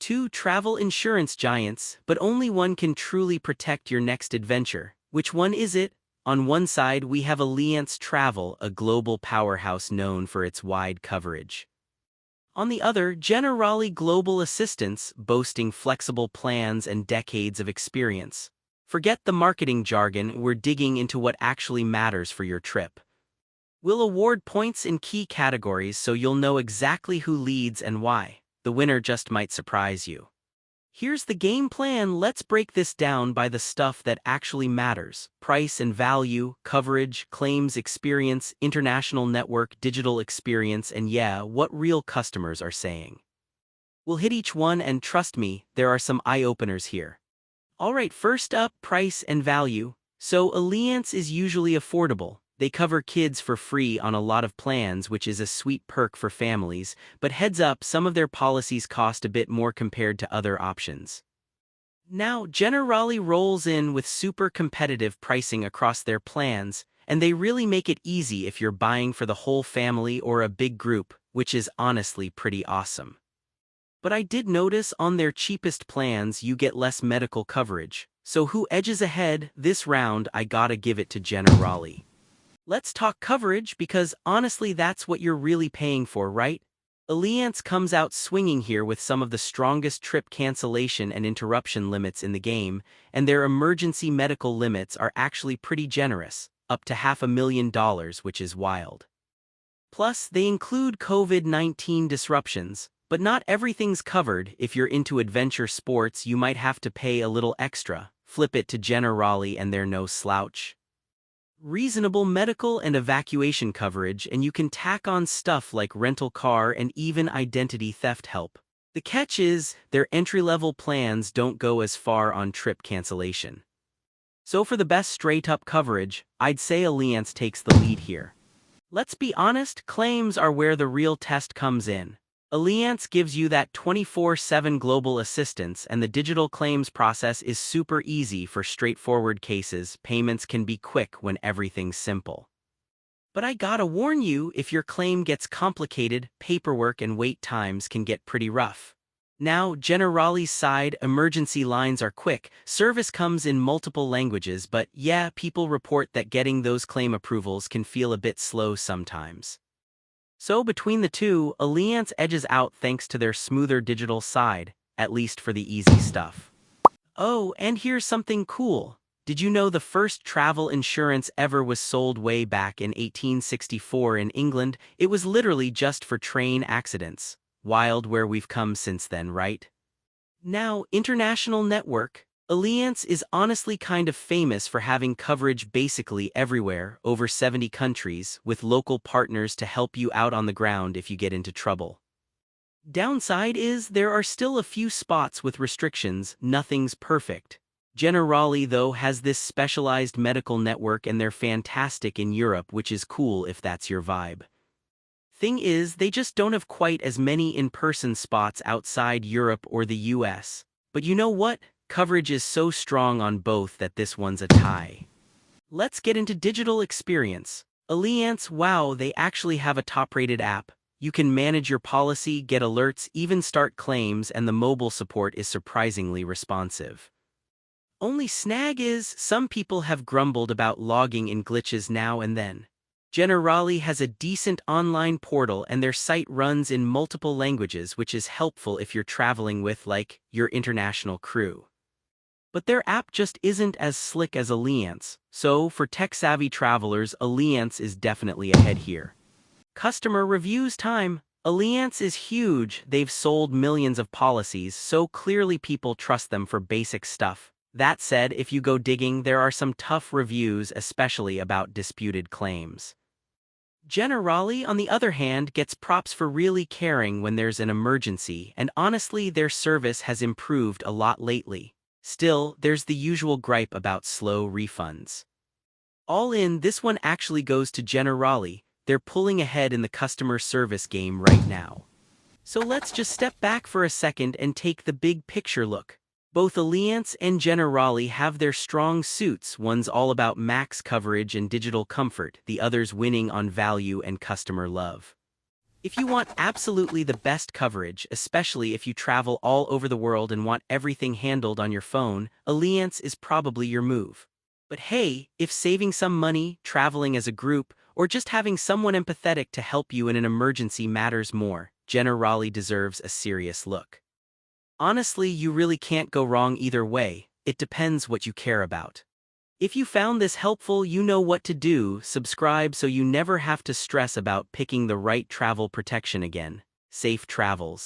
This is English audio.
two travel insurance giants, but only one can truly protect your next adventure. Which one is it? On one side we have Allianz Travel, a global powerhouse known for its wide coverage. On the other, Generali Global Assistance, boasting flexible plans and decades of experience. Forget the marketing jargon, we're digging into what actually matters for your trip. We'll award points in key categories so you'll know exactly who leads and why. The winner just might surprise you. Here's the game plan. Let's break this down by the stuff that actually matters: price and value, coverage, claims experience, international network, digital experience, and yeah, what real customers are saying. We'll hit each one, and trust me, there are some eye-openers here. Alright, first up, price and value. So Allianz is usually affordable. They cover kids for free on a lot of plans, which is a sweet perk for families, but heads up, some of their policies cost a bit more compared to other options. Now, Generali rolls in with super competitive pricing across their plans, and they really make it easy if you're buying for the whole family or a big group, which is honestly pretty awesome. But I did notice on their cheapest plans you get less medical coverage, so who edges ahead this round? I gotta give it to Generali. Let's talk coverage, because honestly that's what you're really paying for, right? Allianz comes out swinging here with some of the strongest trip cancellation and interruption limits in the game, and their emergency medical limits are actually pretty generous, up to $500,000, which is wild. Plus, they include COVID-19 disruptions, but not everything's covered. If you're into adventure sports, you might have to pay a little extra. Flip it to Generali and they're no slouch. Reasonable medical and evacuation coverage, and you can tack on stuff like rental car and even identity theft help. The catch is, their entry-level plans don't go as far on trip cancellation. So for the best straight-up coverage, I'd say Allianz takes the lead here. Let's be honest, claims are where the real test comes in. Allianz gives you that 24/7 global assistance, and the digital claims process is super easy for straightforward cases. Payments can be quick when everything's simple. But I gotta warn you, if your claim gets complicated, paperwork and wait times can get pretty rough. Now, Generali's side, emergency lines are quick, service comes in multiple languages, but yeah, people report that getting those claim approvals can feel a bit slow sometimes. So between the two, Allianz edges out thanks to their smoother digital side, at least for the easy stuff. Oh, and here's something cool. Did you know the first travel insurance ever was sold way back in 1864 in England? It was literally just for train accidents. Wild where we've come since then, right? Now, international network. Allianz is honestly kind of famous for having coverage basically everywhere, over 70 countries, with local partners to help you out on the ground if you get into trouble. Downside is there are still a few spots with restrictions. Nothing's perfect. Generali, though, has this specialized medical network, and they're fantastic in Europe, which is cool if that's your vibe. Thing is, they just don't have quite as many in-person spots outside Europe or the US. But you know what? Coverage is so strong on both that this one's a tie. Let's get into digital experience. Allianz, wow, they actually have a top-rated app. You can manage your policy, get alerts, even start claims, and the mobile support is surprisingly responsive. Only snag is, some people have grumbled about logging in glitches now and then. Generali has a decent online portal, and their site runs in multiple languages, which is helpful if you're traveling with, like, your international crew. But their app just isn't as slick as Allianz, so for tech-savvy travelers, Allianz is definitely ahead here. Customer reviews time. Allianz is huge. They've sold millions of policies, so clearly people trust them for basic stuff. That said, if you go digging, there are some tough reviews, especially about disputed claims. Generali, on the other hand, gets props for really caring when there's an emergency, and honestly, their service has improved a lot lately. Still, there's the usual gripe about slow refunds. All in, this one actually goes to Generali. They're pulling ahead in the customer service game right now. So let's just step back for a second and take the big picture look. Both Allianz and Generali have their strong suits. One's all about max coverage and digital comfort, the other's winning on value and customer love. If you want absolutely the best coverage, especially if you travel all over the world and want everything handled on your phone, Allianz is probably your move. But hey, if saving some money, traveling as a group, or just having someone empathetic to help you in an emergency matters more, Generali deserves a serious look. Honestly, you really can't go wrong either way. It depends what you care about. If you found this helpful, you know what to do. Subscribe so you never have to stress about picking the right travel protection again. Safe travels.